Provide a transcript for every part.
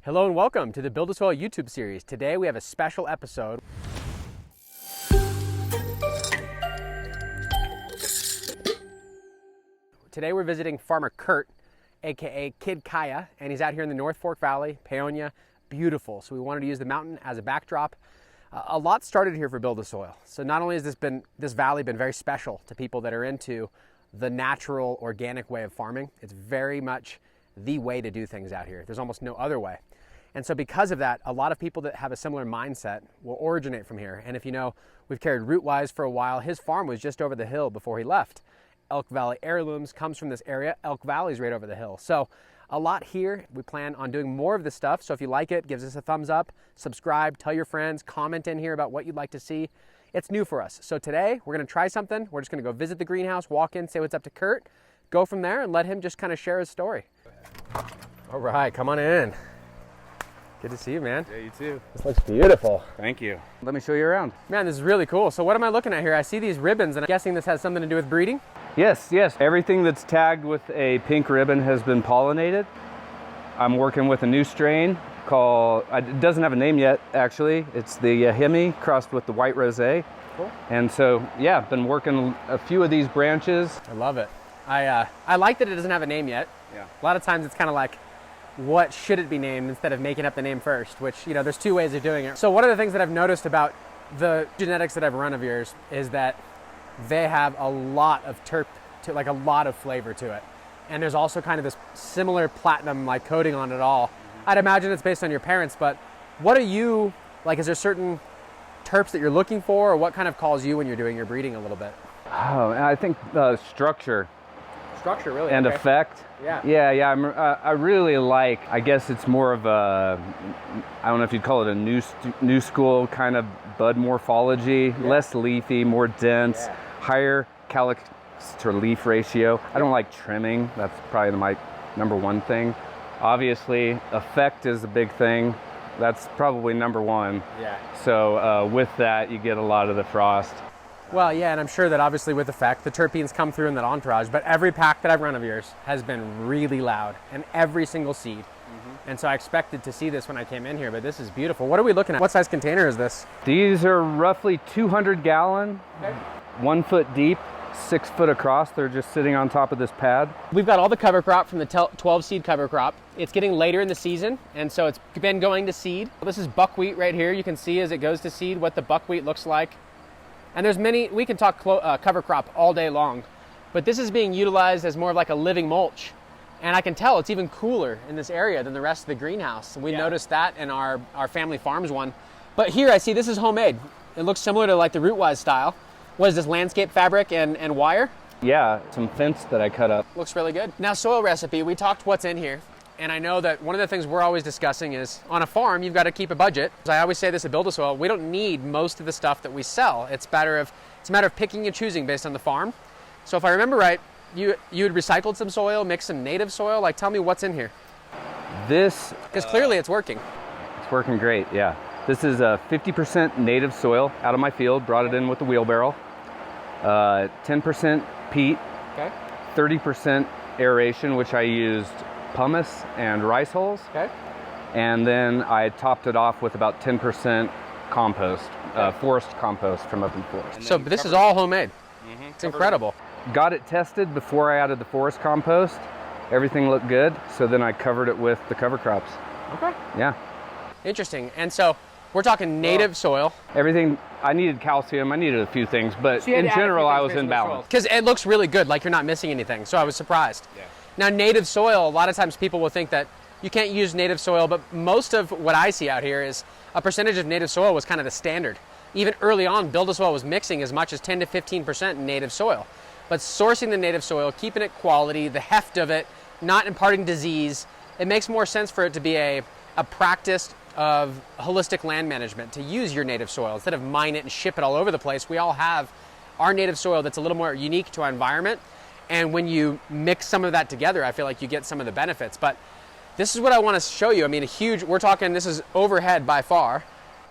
Hello and welcome to the BuildASoil YouTube series. Today we have a special episode. Today we're visiting Farmer Kurt, aka Kid.Kaya, and he's out here in the North Fork Valley, Paonia. Beautiful. So we wanted to use the mountain as a backdrop. A lot started here for BuildASoil. So not only has this valley been very special to people that are into the natural, organic way of farming, it's very much the way to do things out here. There's almost no other way. And so because of that, a lot of people that have a similar mindset will originate from here. And if you know, we've carried Rootwise for a while. His farm was just over the hill before he left. Elk Valley Heirlooms comes from this area. Elk Valley's right over the hill. So a lot here. We plan on doing more of this stuff. So if you like it, give us a thumbs up, subscribe, tell your friends, comment in here about what you'd like to see. It's new for us. So today we're gonna try something. We're just gonna go visit the greenhouse, walk in, say what's up to Kurt, go from there and let him just kind of share his story. All right, come on in. Good to see you, man. Yeah, you too. This looks beautiful. Thank you. Let me show you around. Man, this is really cool. So what am I looking at here? I see these ribbons, and I'm guessing this has something to do with breeding? Yes. Everything that's tagged with a pink ribbon has been pollinated. I'm working with a new strain called, it doesn't have a name yet, actually. It's the Hemi crossed with the white rosé. Cool. And so, yeah, been working a few of these branches. I love it. I like that it doesn't have a name yet. Yeah. A lot of times it's kind of like, what should it be named instead of making up the name first, which, you know, there's two ways of doing it. So one of the things that I've noticed about the genetics that I've run of yours is that they have a lot of like a lot of flavor to it. And there's also kind of this similar platinum like coating on it all. I'd imagine it's based on your parents, but what are you, like, is there certain terps that you're looking for, or what kind of calls you when you're doing your breeding a little bit? Oh, I think structure. Structure, really? And okay. effect. Yeah. I really like, I guess it's more of a, I don't know if you'd call it a new school kind of bud morphology, less leafy, more dense, higher calyx to leaf ratio. I don't like trimming. That's probably my number one thing. Obviously, effect is a big thing. That's probably number one. Yeah. So with that, you get a lot of the frost. Well, yeah, and I'm sure that obviously with effect, the terpenes come through in that entourage, but every pack that I've run of yours has been really loud, and every single seed. And so I expected to see this when I came in here, but this is beautiful. What are we looking at? What size container is this? These are roughly 200 gallon, 1 foot deep, 6 foot across. They're just sitting on top of this pad. We've got all the cover crop from the 12 seed cover crop. It's getting later in the season, and so it's been going to seed. This is buckwheat right here. You can see as it goes to seed what the buckwheat looks like. And there's many, we can talk cover crop all day long, but this is being utilized as more of like a living mulch. And I can tell it's even cooler in this area than the rest of the greenhouse. We noticed that in our family farms one. But here I see this is homemade. It looks similar to like the Rootwise style. What is this, landscape fabric and wire? Yeah, some fence that I cut up. Looks really good. Now, soil recipe, we talked what's in here. And I know that one of the things we're always discussing is on a farm, you've got to keep a budget. As I always say this at BuildASoil, we don't need most of the stuff that we sell. It's a matter of picking and choosing based on the farm. So if I remember right, you had recycled some soil, mixed some native soil. Like, tell me what's in here. This, because clearly it's working. It's working great, yeah. This is a 50% native soil out of my field, brought it in with the wheelbarrow. 10% peat, 30% aeration, which I used pumice and rice hulls. And then I topped it off with about 10% compost, forest compost from open forest. So this is all homemade. It's incredible. Got it tested before I added the forest compost. Everything looked good, so then I covered it with the cover crops. Okay. Yeah. Interesting. And so we're talking native soil. Everything, I needed calcium, I needed a few things, but in general I was in balance. Because it looks really good, like you're not missing anything, so I was surprised. Yeah. Now, native soil, a lot of times people will think that you can't use native soil, but most of what I see out here is a percentage of native soil was kind of the standard. Even early on, BuildASoil was mixing as much as 10 to 15% native soil. But sourcing the native soil, keeping it quality, the heft of it, not imparting disease, it makes more sense for it to be a practice of holistic land management, to use your native soil instead of mine it and ship it all over the place. We all have our native soil that's a little more unique to our environment. And when you mix some of that together, I feel like you get some of the benefits. But this is what I want to show you. I mean, we're talking, this is overhead by far.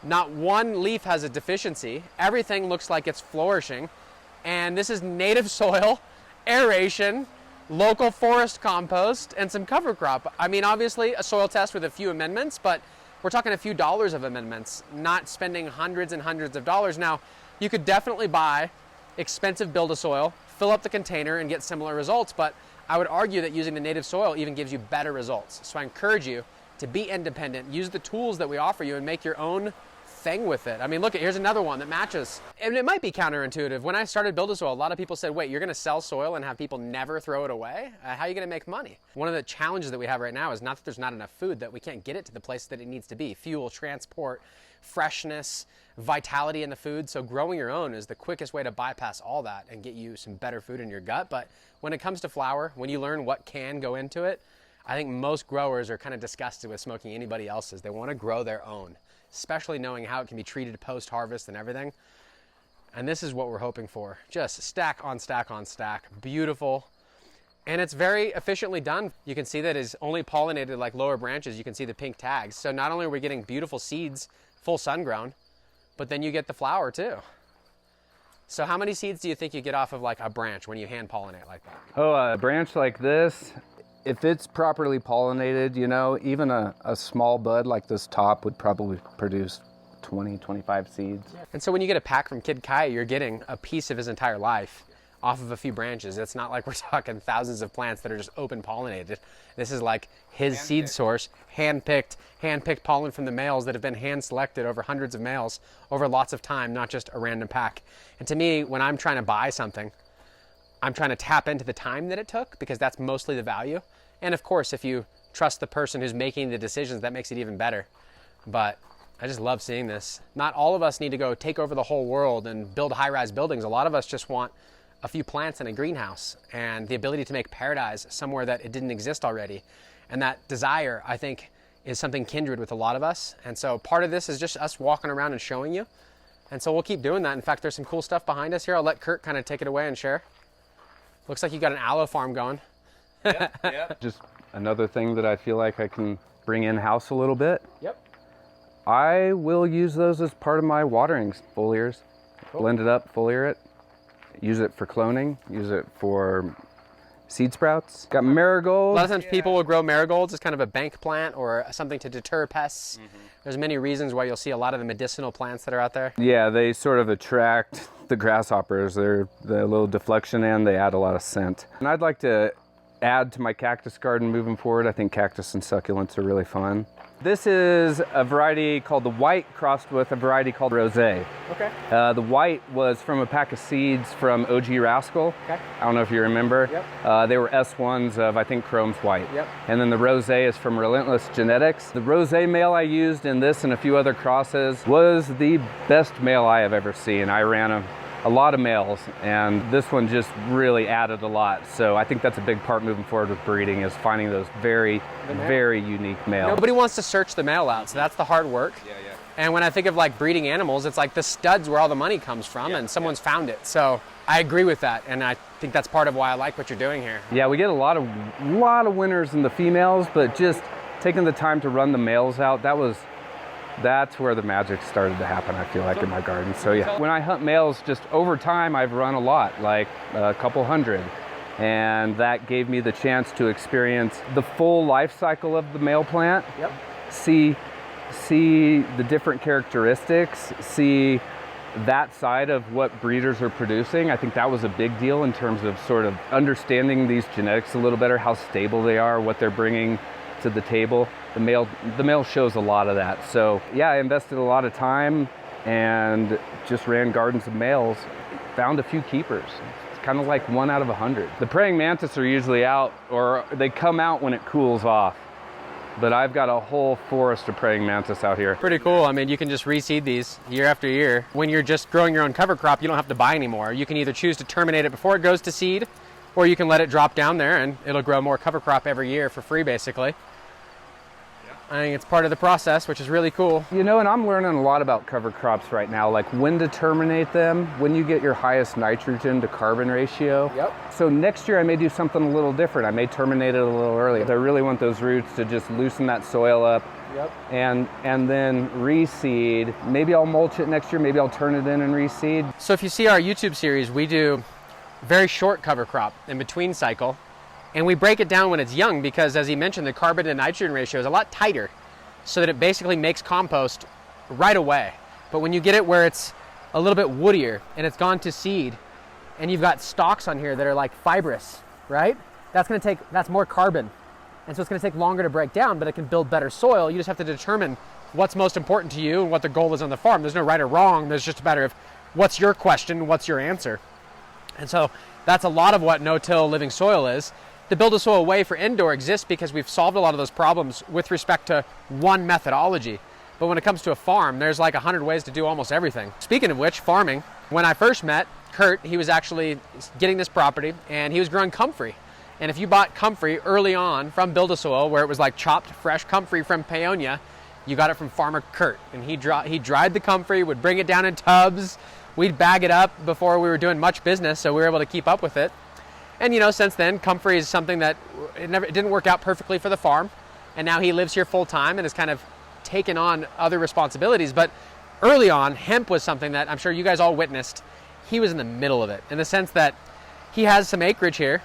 Not one leaf has a deficiency. Everything looks like it's flourishing. And this is native soil, aeration, local forest compost, and some cover crop. I mean, obviously a soil test with a few amendments, but we're talking a few dollars of amendments, not spending hundreds and hundreds of dollars. Now, you could definitely buy expensive BuildASoil, fill up the container, and get similar results, but I would argue that using the native soil even gives you better results. So I encourage you to be independent, use the tools that we offer you, and make your own thing with it. I mean, look, here's another one that matches. And it might be counterintuitive. When I started BuildASoil, a lot of people said, wait, you're gonna sell soil and have people never throw it away? How are you gonna make money? One of the challenges that we have right now is not that there's not enough food, that we can't get it to the place that it needs to be. Fuel, transport, freshness, vitality in the food. So growing your own is the quickest way to bypass all that and get you some better food in your gut. But when it comes to flour, when you learn what can go into it, I think most growers are kind of disgusted with smoking anybody else's. They want to grow their own, especially knowing how it can be treated post-harvest and everything. And this is what we're hoping for. Just stack on stack on stack. Beautiful. And it's very efficiently done. You can see that it's only pollinated like lower branches. You can see the pink tags. So not only are we getting beautiful seeds, full sun grown, but then you get the flower too. So how many seeds do you think you get off of like a branch when you hand pollinate like that? Oh, a branch like this, if it's properly pollinated, you know, even a small bud like this top would probably produce 20, 25 seeds. And so when you get a pack from Kid.Kaya, you're getting a piece of his entire life off of a few branches. It's not like we're talking thousands of plants that are just open pollinated. This is like his seed source, hand-picked pollen from the males that have been hand selected over hundreds of males over lots of time, not just a random pack. And to me, when I'm trying to buy something, I'm trying to tap into the time that it took, because that's mostly the value. And of course, if you trust the person who's making the decisions, that makes it even better. But I just love seeing this. Not all of us need to go take over the whole world and build high-rise buildings. A lot of us just want a few plants in a greenhouse and the ability to make paradise somewhere that it didn't exist already. And that desire, I think, is something kindred with a lot of us. And so part of this is just us walking around and showing you. And so we'll keep doing that. In fact, there's some cool stuff behind us here. I'll let Kurt kind of take it away and share. Looks like you got an aloe farm going. Yep. Just another thing that I feel like I can bring in-house a little bit. Yep. I will use those as part of my watering foliars. Cool. Blend it up, foliar it. Use it for cloning, use it for seed sprouts. Got marigolds. A lot of times people will grow marigolds as kind of a bank plant or something to deter pests. There's many reasons why you'll see a lot of the medicinal plants that are out there. Yeah, they sort of attract the grasshoppers. They're the little deflection end, they add a lot of scent. And I'd like to add to my cactus garden moving forward. I think cactus and succulents are really fun. This is a variety called the white crossed with a variety called rosé. Okay. The white was from a pack of seeds from OG Rascal. Okay. I don't know if you remember. Yep. They were S1s of, I think, Chrome's white. Yep. And then the rosé is from Relentless Genetics. The rosé male I used in this and a few other crosses was the best male I have ever seen. I ran a lot of males, and this one just really added a lot. So I think that's a big part moving forward with breeding, is finding those very unique males. Nobody wants to search the male out, so that's the hard work. Yeah. And when I think of like breeding animals, it's like the stud's where all the money comes from, and someone's found it. So I agree with that, and I think that's part of why I like what you're doing here. Yeah, we get a lot of winners in the females, but just taking the time to run the males out, that's where the magic started to happen, I feel like, in my garden. So yeah, when I hunt males, just over time, I've run a lot, like a couple hundred. And that gave me the chance to experience the full life cycle of the male plant. Yep. See the different characteristics, see that side of what breeders are producing. I think that was a big deal in terms of sort of understanding these genetics a little better, how stable they are, what they're bringing to the table. The male shows a lot of that. So yeah, I invested a lot of time and just ran gardens of males, found a few keepers. It's kind of like 1 out of 100. The praying mantis are usually out, or they come out when it cools off. But I've got a whole forest of praying mantis out here. Pretty cool. I mean, you can just reseed these year after year. When you're just growing your own cover crop, you don't have to buy anymore. You can either choose to terminate it before it goes to seed, or you can let it drop down there and it'll grow more cover crop every year for free, basically. I think it's part of the process, which is really cool. You know, and I'm learning a lot about cover crops right now, like when to terminate them, when you get your highest nitrogen to carbon ratio. Yep. So next year I may do something a little different. I may terminate it a little early. I really want those roots to just loosen that soil up. Yep. And then reseed. Maybe I'll mulch it next year, maybe I'll turn it in and reseed. So if you see our YouTube series, we do very short cover crop in between cycle. And we break it down when it's young because, as he mentioned, the carbon to nitrogen ratio is a lot tighter so that it basically makes compost right away. But when you get it where it's a little bit woodier and it's gone to seed and you've got stalks on here that are like fibrous, right? That's more carbon. And so it's going to take longer to break down, but it can build better soil. You just have to determine what's most important to you and what the goal is on the farm. There's no right or wrong. There's just a matter of what's your question, what's your answer. And so that's a lot of what no-till living soil is. The BuildASoil way for indoor exists because we've solved a lot of those problems with respect to one methodology. But when it comes to a farm, there's like 100 ways to do almost everything. Speaking of which, farming, when I first met Kurt, he was actually getting this property and he was growing Comfrey. And if you bought Comfrey early on from BuildASoil, where it was like chopped fresh Comfrey from Paonia, you got it from Farmer Kurt. And he dried the Comfrey, would bring it down in tubs. We'd bag it up before we were doing much business, so we were able to keep up with it. And you know, since then, Comfrey is something that it didn't work out perfectly for the farm. And now he lives here full time and has kind of taken on other responsibilities. But early on, hemp was something that I'm sure you guys all witnessed. He was in the middle of it in the sense that he has some acreage here.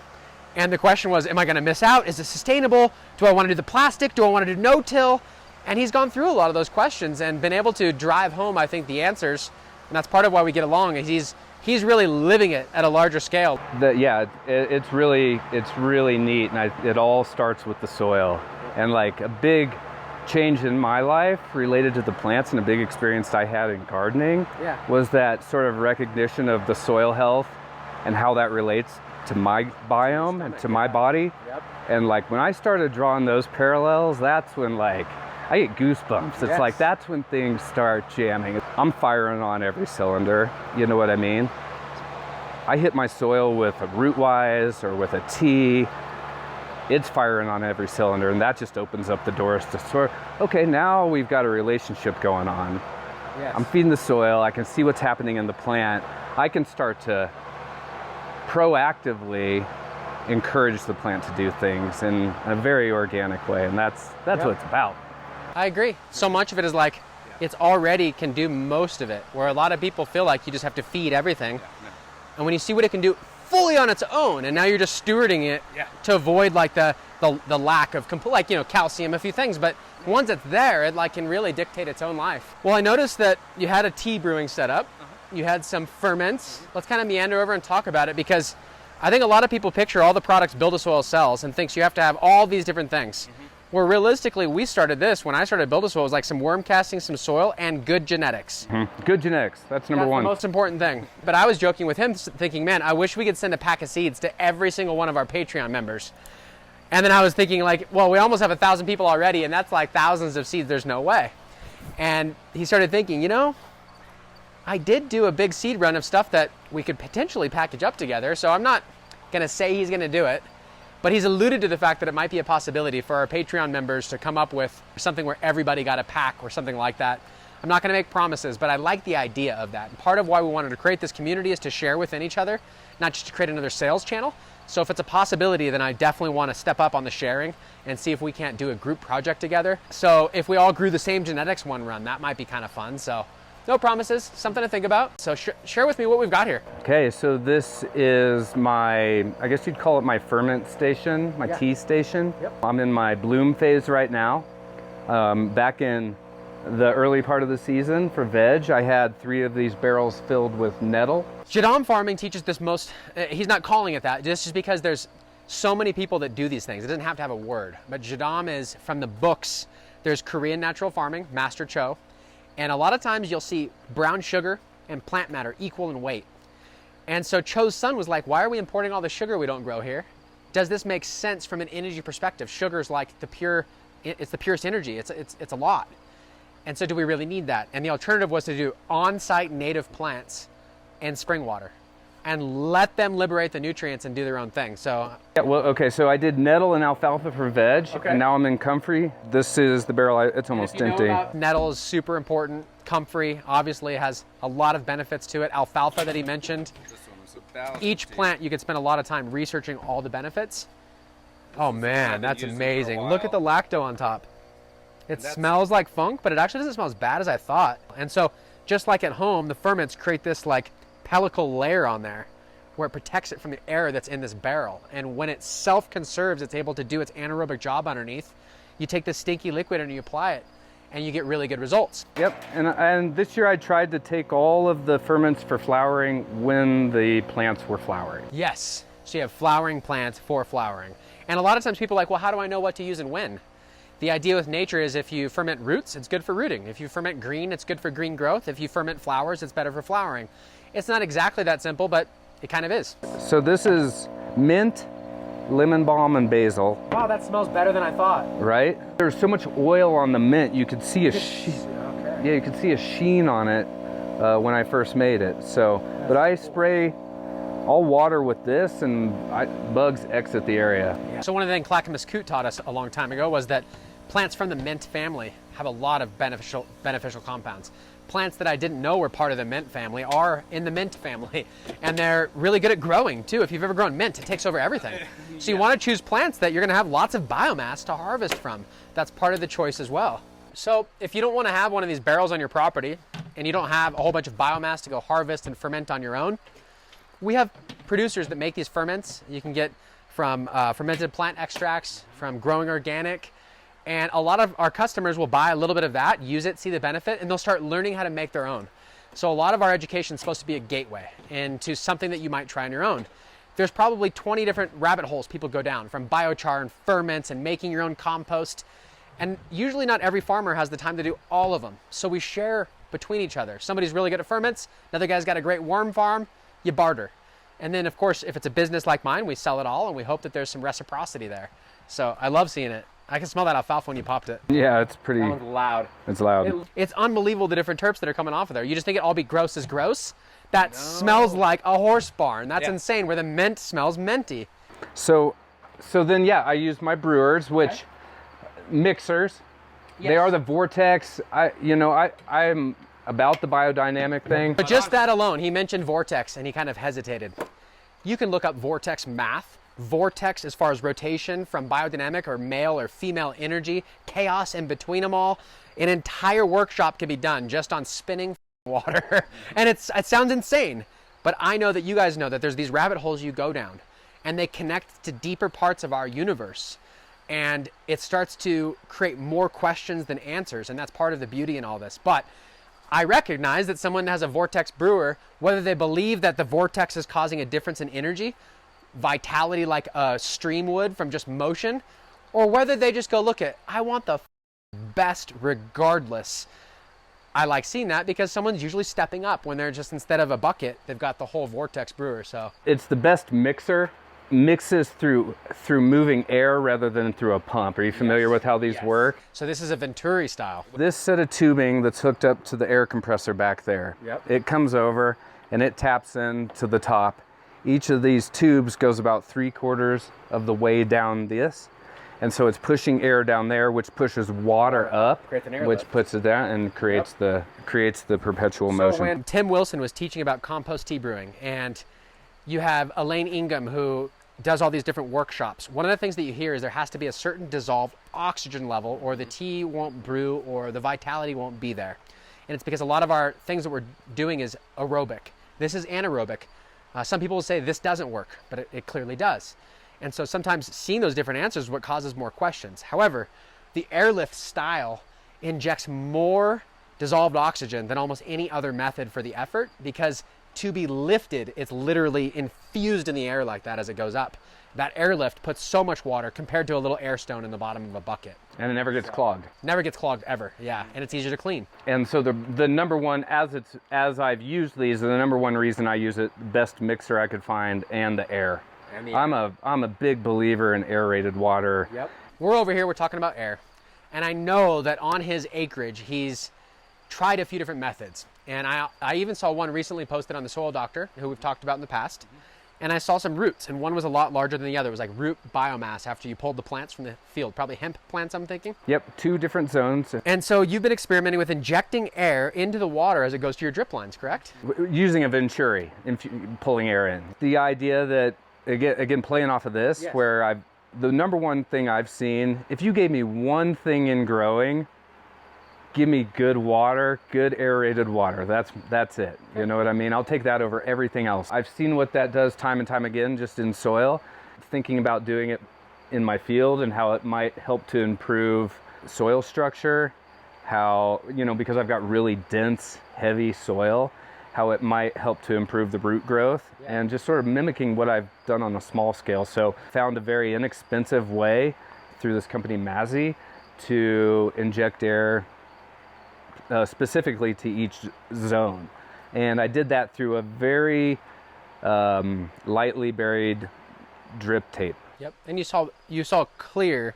And the question was, am I going to miss out? Is it sustainable? Do I want to do the plastic? Do I want to do no-till? And he's gone through a lot of those questions and been able to drive home, I think, the answers. And that's part of why we get along. He's really living it at a larger scale. It's really neat, and it all starts with the soil. And like a big change in my life related to the plants and a big experience I had in gardening was that sort of recognition of the soil health and how that relates to my biome and to my body. And like when I started drawing those parallels, that's when like I get goosebumps. It's like that's when things start jamming. I'm firing on every cylinder, you know what I mean? I hit my soil with a root-wise or with a T. It's firing on every cylinder, and that just opens up the doors to sort of, okay, now we've got a relationship going on. I'm feeding the soil, I can see what's happening in the plant. I can start to proactively encourage the plant to do things in a very organic way, and that's what it's about. I agree. So much of it is like, it's already can do most of it, where a lot of people feel like you just have to feed everything. And when you see what it can do fully on its own, and now you're just stewarding it to avoid like the lack of like, you know, calcium, a few things, but once it's there, it like can really dictate its own life. Well, I noticed that you had a tea brewing setup. You had some ferments. Let's kind of meander over and talk about it, because I think a lot of people picture all the products BuildASoil sells and thinks you have to have all these different things. Where realistically, we started this, when I started BuildASoil, it was like some worm casting, some soil, and good genetics. Good genetics, that's number one. That's the most important thing. But I was joking with him, thinking, man, I wish we could send a pack of seeds to every single one of our Patreon members. And then I was thinking like, well, we almost have 1,000 people already, and that's like thousands of seeds, there's no way. And he started thinking, you know, I did do a big seed run of stuff that we could potentially package up together, so I'm not gonna say he's gonna do it. But he's alluded to the fact that it might be a possibility for our Patreon members to come up with something where everybody got a pack or something like that. I'm not going to make promises, but I like the idea of that. And part of why we wanted to create this community is to share within each other, not just to create another sales channel. So if it's a possibility, then I definitely want to step up on the sharing and see if we can't do a group project together. So if we all grew the same genetics one run, that might be kind of fun. So no promises, something to think about. So share with me what we've got here. Okay, so this is my, I guess you'd call it my ferment station, my tea station. I'm in my bloom phase right now. Back in the early part of the season for veg, I had 3 of these barrels filled with nettle. Jadam farming teaches this most, he's not calling it that, just because there's so many people that do these things. It doesn't have to have a word, but Jadam is from the books. There's Korean natural farming, Master Cho. And a lot of times you'll see brown sugar and plant matter equal in weight. And so Cho's son was like, why are we importing all the sugar we don't grow here? Does this make sense from an energy perspective? Sugar's like it's the purest energy. It's a lot. And so do we really need that? And the alternative was to do on-site native plants and spring water and let them liberate the nutrients and do their own thing. So so I did nettle and alfalfa for veg, and now I'm in Comfrey. This is the barrel, it's almost empty. Nettle is super important. Comfrey obviously has a lot of benefits to it. Alfalfa that he mentioned. Each plant you could spend a lot of time researching all the benefits. Oh man, that's amazing. Look at the lacto on top. It smells like funk, but it actually doesn't smell as bad as I thought. And so just like at home, the ferments create this like pellicle layer on there where it protects it from the air that's in this barrel. And when it self-conserves, it's able to do its anaerobic job underneath. You take this stinky liquid and you apply it, and you get really good results. Yep, and this year I tried to take all of the ferments for flowering when the plants were flowering. Yes, so you have flowering plants for flowering. And a lot of times people are like, well, how do I know what to use and when? The idea with nature is if you ferment roots, it's good for rooting. If you ferment green, it's good for green growth. If you ferment flowers, it's better for flowering. It's not exactly that simple, but it kind of is. So this is mint, lemon balm, and basil. Wow, that smells better than I thought. Right? There's so much oil on the mint, you could see a sheen. Okay. Yeah, you could see a sheen on it when I first made it. So, but I spray all water with this, and bugs exit the area. So one of the things Clackamas Coot taught us a long time ago was that plants from the mint family have a lot of beneficial compounds. Plants that I didn't know were part of the mint family are in the mint family, and they're really good at growing too. If you've ever grown mint, it takes over everything. So you want to choose plants that you're going to have lots of biomass to harvest from. That's part of the choice as well. So if you don't want to have one of these barrels on your property and you don't have a whole bunch of biomass to go harvest and ferment on your own, we have producers that make these ferments. You can get from fermented plant extracts, from growing organic, and a lot of our customers will buy a little bit of that, use it, see the benefit, and they'll start learning how to make their own. So a lot of our education is supposed to be a gateway into something that you might try on your own. There's probably 20 different rabbit holes people go down, from biochar and ferments and making your own compost. And usually not every farmer has the time to do all of them. So we share between each other. Somebody's really good at ferments, another guy's got a great worm farm, you barter. And then of course, if it's a business like mine, we sell it all and we hope that there's some reciprocity there. So I love seeing it. I can smell that alfalfa when you popped it. Yeah, it's pretty. That one's loud. It's loud. It's unbelievable the different terps that are coming off of there. You just think it all be gross as gross. That smells like a horse barn. That's insane, where the mint smells minty. So then, yeah, I use my brewers, which mixers. Yes. They are the vortex. I'm about the biodynamic thing. But just that alone, he mentioned vortex and he kind of hesitated. You can look up vortex math. Vortex as far as rotation from biodynamic or male or female energy, chaos in between them all. An entire workshop can be done just on spinning water. And it sounds insane, but I know that you guys know that there's these rabbit holes you go down and they connect to deeper parts of our universe. And it starts to create more questions than answers. And that's part of the beauty in all this. But I recognize that someone has a vortex brewer, whether they believe that the vortex is causing a difference in energy, vitality like a stream would from just motion, or whether they just go, look at, I want the best regardless. I like seeing that because someone's usually stepping up when they're just, instead of a bucket, they've got the whole vortex brewer. So it's the best mixer. Mixes through moving air rather than through a pump. Are you familiar with how these work? So this is a Venturi style. This set of tubing that's hooked up to the air compressor back there. Yep. It comes over and it taps in to the top. Each of these tubes goes about 3/4 of the way down this. And so it's pushing air down there, which pushes water up, which puts it down and creates the perpetual motion. So when Tim Wilson was teaching about compost tea brewing, and you have Elaine Ingham who does all these different workshops, one of the things that you hear is there has to be a certain dissolved oxygen level or the tea won't brew or the vitality won't be there. And it's because a lot of our things that we're doing is aerobic. This is anaerobic. Some people will say this doesn't work, but it clearly does. And so sometimes seeing those different answers is what causes more questions. However, the airlift style injects more dissolved oxygen than almost any other method for the effort, because to be lifted, it's literally infused in the air like that as it goes up. That airlift puts so much water compared to a little air stone in the bottom of a bucket. And it never gets clogged. Never gets clogged ever, yeah, and it's easier to clean. And so the number one, as I've used these, the number one reason I use it, best mixer I could find, and the air. And the air. I'm a big believer in aerated water. Yep. We're over here, we're talking about air. And I know that on his acreage, he's tried a few different methods. And I even saw one recently posted on the Soil Doctor, who we've talked about in the past. And I saw some roots, and one was a lot larger than the other. It was like root biomass after you pulled the plants from the field. Probably hemp plants, I'm thinking. Yep, 2 different zones. And so you've been experimenting with injecting air into the water as it goes to your drip lines, correct? Using a Venturi, pulling air in. The idea that, again playing off of this, yes, where the number one thing I've seen, if you gave me one thing in growing give me good water, good aerated water. That's it. You know what I mean? I'll take that over everything else. I've seen what that does time and time again just in soil. Thinking about doing it in my field and how it might help to improve soil structure, how, you know, because I've got really dense, heavy soil, how it might help to improve the root growth, and just sort of mimicking what I've done on a small scale. So found a very inexpensive way through this company Mazzi to inject air specifically to each zone. And I did that through a very lightly buried drip tape. Yep. And you saw clear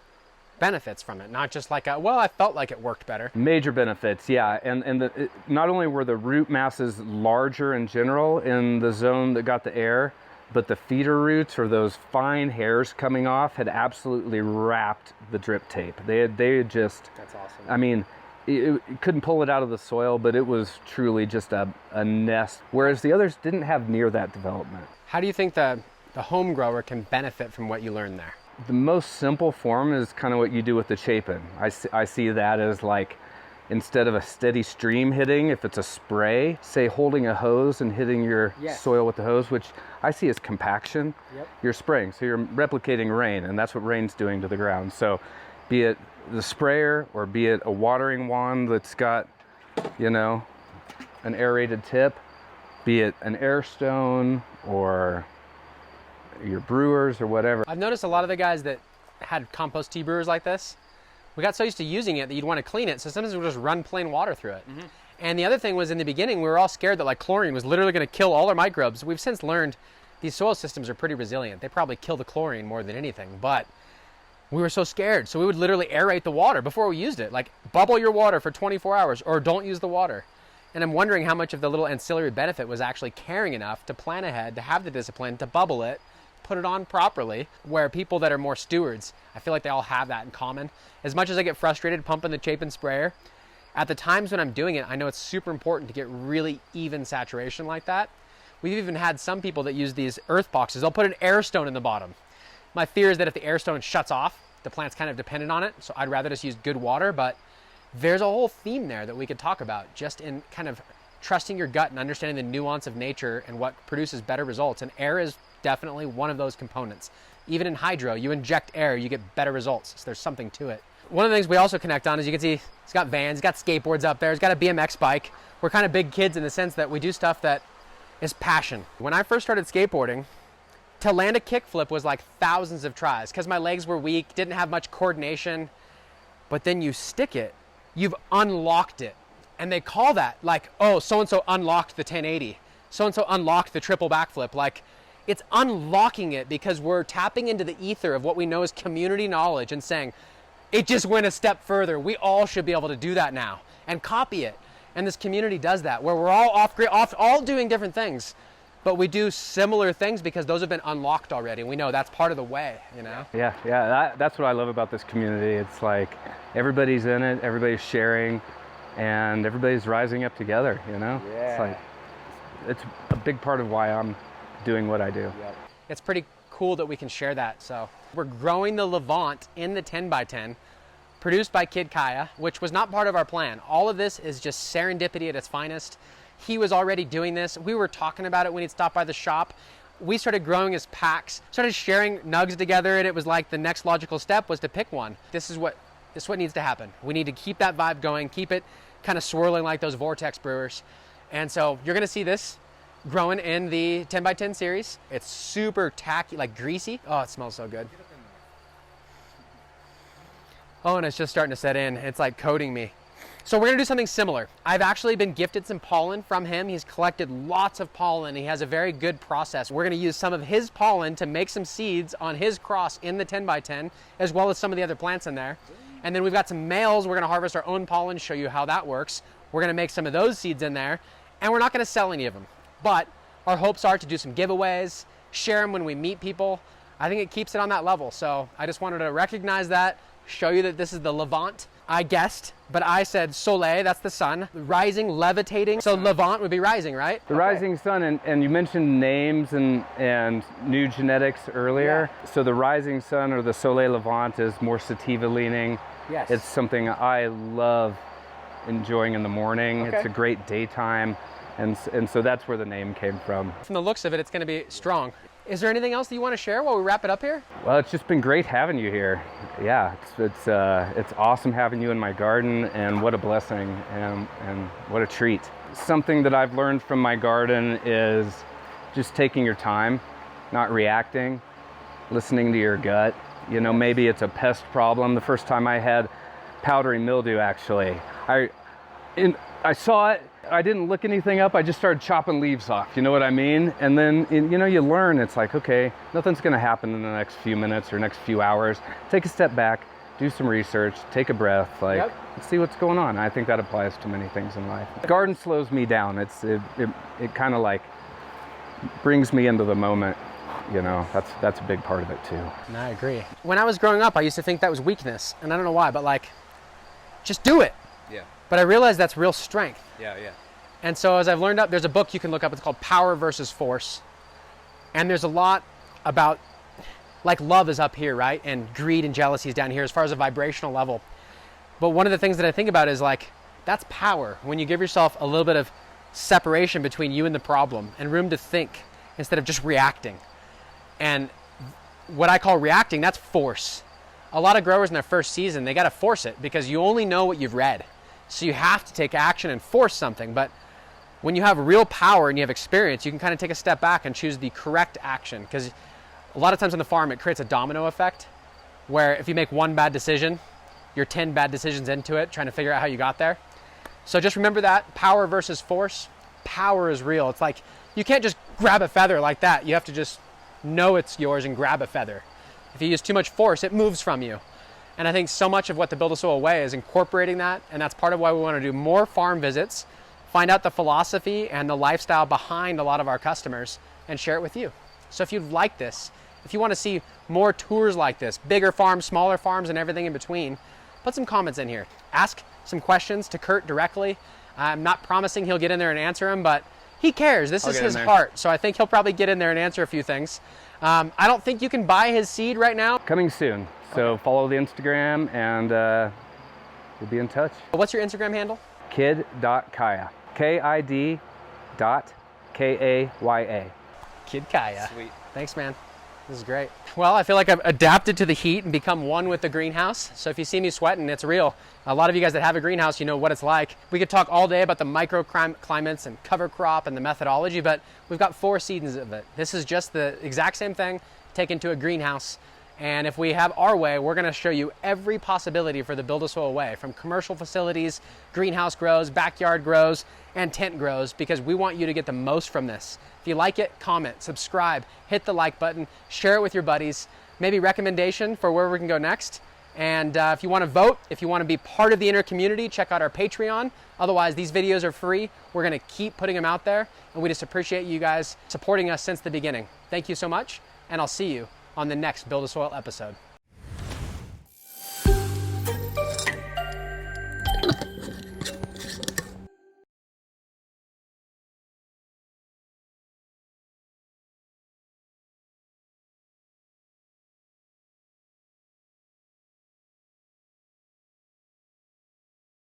benefits from it, not just like well, I felt like it worked better. Major benefits, yeah. And not only were the root masses larger in general in the zone that got the air, but the feeder roots, or those fine hairs coming off, had absolutely wrapped the drip tape. They had just, that's awesome. I mean, it couldn't pull it out of the soil, but it was truly just a nest, whereas the others didn't have near that development. How do you think the home grower can benefit from what you learned there? The most simple form is kind of what you do with the chapin. I see that as like, instead of a steady stream hitting, if it's a spray, say holding a hose and hitting your soil with the hose, which I see as compaction, you're spraying. So you're replicating rain, and that's what rain's doing to the ground. So be it the sprayer or be it a watering wand that's got, you know, an aerated tip, be it an air stone or your brewers or whatever. I've noticed a lot of the guys that had compost tea brewers like this, we got so used to using it that you'd want to clean it, so sometimes we'll just run plain water through it. Mm-hmm. And the other thing was, in the beginning, we were all scared that like chlorine was literally going to kill all our microbes. We've since learned these soil systems are pretty resilient. They probably kill the chlorine more than anything, but we were so scared. So we would literally aerate the water before we used it. Like, bubble your water for 24 hours or don't use the water. And I'm wondering how much of the little ancillary benefit was actually caring enough to plan ahead, to have the discipline, to bubble it, put it on properly, where people that are more stewards, I feel like they all have that in common. As much as I get frustrated pumping the chapin sprayer, at the times when I'm doing it, I know it's super important to get really even saturation like that. We've even had some people that use these earth boxes. They'll put an air stone in the bottom. My fear is that if the air stone shuts off, the plant's kind of dependent on it, so I'd rather just use good water, but there's a whole theme there that we could talk about, just in kind of trusting your gut and understanding the nuance of nature and what produces better results. And air is definitely one of those components. Even in hydro, you inject air, you get better results. So there's something to it. One of the things we also connect on is, you can see he's got vans, he's got skateboards up there, he's got a BMX bike. We're kind of big kids in the sense that we do stuff that is passion. When I first started skateboarding, to land a kickflip was like thousands of tries because my legs were weak, didn't have much coordination. But then you stick it, you've unlocked it. And they call that like, oh, so-and-so unlocked the 1080. So-and-so unlocked the triple backflip. Like, it's unlocking it because we're tapping into the ether of what we know is community knowledge and saying, it just went a step further. We all should be able to do that now and copy it. And this community does that, where we're all all doing different things, but we do similar things because those have been unlocked already. And we know that's part of the way, you know? Yeah. That's what I love about this community. It's like everybody's in it, everybody's sharing, and everybody's rising up together, you know? Yeah. It's like, it's a big part of why I'm doing what I do. Yep. It's pretty cool that we can share that. So we're growing the Levant in the 10x10, produced by Kid.Kaya, which was not part of our plan. All of this is just serendipity at its finest. He was already doing this. We were talking about it when he'd stop by the shop. We started growing as packs, started sharing nugs together, and it was like the next logical step was to pick one. This is what needs to happen. We need to keep that vibe going, keep it kind of swirling like those Vortex brewers. And so you're gonna see this growing in the 10x10 series. It's super tacky, like greasy. Oh, it smells so good. Oh, and it's just starting to set in. It's like coating me. So we're gonna do something similar. I've actually been gifted some pollen from him. He's collected lots of pollen. He has a very good process. We're gonna use some of his pollen to make some seeds on his cross in the 10x10, as well as some of the other plants in there. And then we've got some males. We're gonna harvest our own pollen, show you how that works. We're gonna make some of those seeds in there, and we're not gonna sell any of them. But our hopes are to do some giveaways, share them when we meet people. I think it keeps it on that level. So I just wanted to recognize that, show you that this is the Levant. I guessed, but I said Soleil, that's the sun. Rising, levitating. So Levant would be rising, right? The rising sun, and you mentioned names and new genetics earlier. Yeah. So the rising sun, or the Soleil Levant, is more sativa leaning. Yes. It's something I love enjoying in the morning. Okay. It's a great daytime, and so that's where the name came from. From the looks of it, it's going to be strong. Is there anything else that you want to share while we wrap it up here? Well, it's just been great having you here. Yeah, it's awesome having you in my garden, and what a blessing, and what a treat. Something that I've learned from my garden is just taking your time, not reacting, listening to your gut. You know, maybe it's a pest problem. The first time I had powdery mildew, actually, I saw it. I didn't look anything up. I just started chopping leaves off. You know what I mean? And then, you know, you learn. It's like, okay, nothing's going to happen in the next few minutes or next few hours. Take a step back, do some research, take a breath, like, see what's going on. I think that applies to many things in life. Garden slows me down. It kind of like brings me into the moment. You know, that's a big part of it too. And I agree. When I was growing up, I used to think that was weakness, and I don't know why, but like, just do it. Yeah. But I realized that's real strength. Yeah. And so as I've learned up, there's a book you can look up. It's called Power versus Force. And there's a lot about, like, love is up here, right? And greed and jealousy is down here as far as a vibrational level. But one of the things that I think about is like, that's power. When you give yourself a little bit of separation between you and the problem and room to think instead of just reacting. And what I call reacting, that's force. A lot of growers in their first season, they got to force it because you only know what you've read. So you have to take action and force something. But when you have real power and you have experience, you can kind of take a step back and choose the correct action. Because a lot of times on the farm, it creates a domino effect where if you make one bad decision, you're 10 bad decisions into it, trying to figure out how you got there. So just remember that, power versus force. Power is real. It's like, you can't just grab a feather like that. You have to just know it's yours and grab a feather. If you use too much force, it moves from you. And I think so much of what the BuildASoil way is incorporating that, and that's part of why we want to do more farm visits, find out the philosophy and the lifestyle behind a lot of our customers, and share it with you. So if you like this, if you want to see more tours like this, bigger farms, smaller farms, and everything in between, put some comments in here. Ask some questions to Kurt directly. I'm not promising he'll get in there and answer them, but he cares. This is his heart. So I think he'll probably get in there and answer a few things. I don't think you can buy his seed right now. Coming soon. So follow the Instagram, and we'll be in touch. What's your Instagram handle? Kid.Kaya. KID.KAYA. Kid.Kaya. Sweet. Thanks, man. This is great. Well, I feel like I've adapted to the heat and become one with the greenhouse. So if you see me sweating, it's real. A lot of you guys that have a greenhouse, you know what it's like. We could talk all day about the microclimates and cover crop and the methodology, but we've got 4 seasons of it. This is just the exact same thing taken to a greenhouse. And if we have our way, we're going to show you every possibility for the BuildASoil way, from commercial facilities, greenhouse grows, backyard grows, and tent grows, because we want you to get the most from this. If you like it, comment, subscribe, hit the like button, share it with your buddies, maybe recommendation for where we can go next. And if you want to vote, if you want to be part of the inner community, check out our Patreon. Otherwise, these videos are free. We're going to keep putting them out there, and we just appreciate you guys supporting us since the beginning. Thank you so much, and I'll see you on the next BuildASoil episode.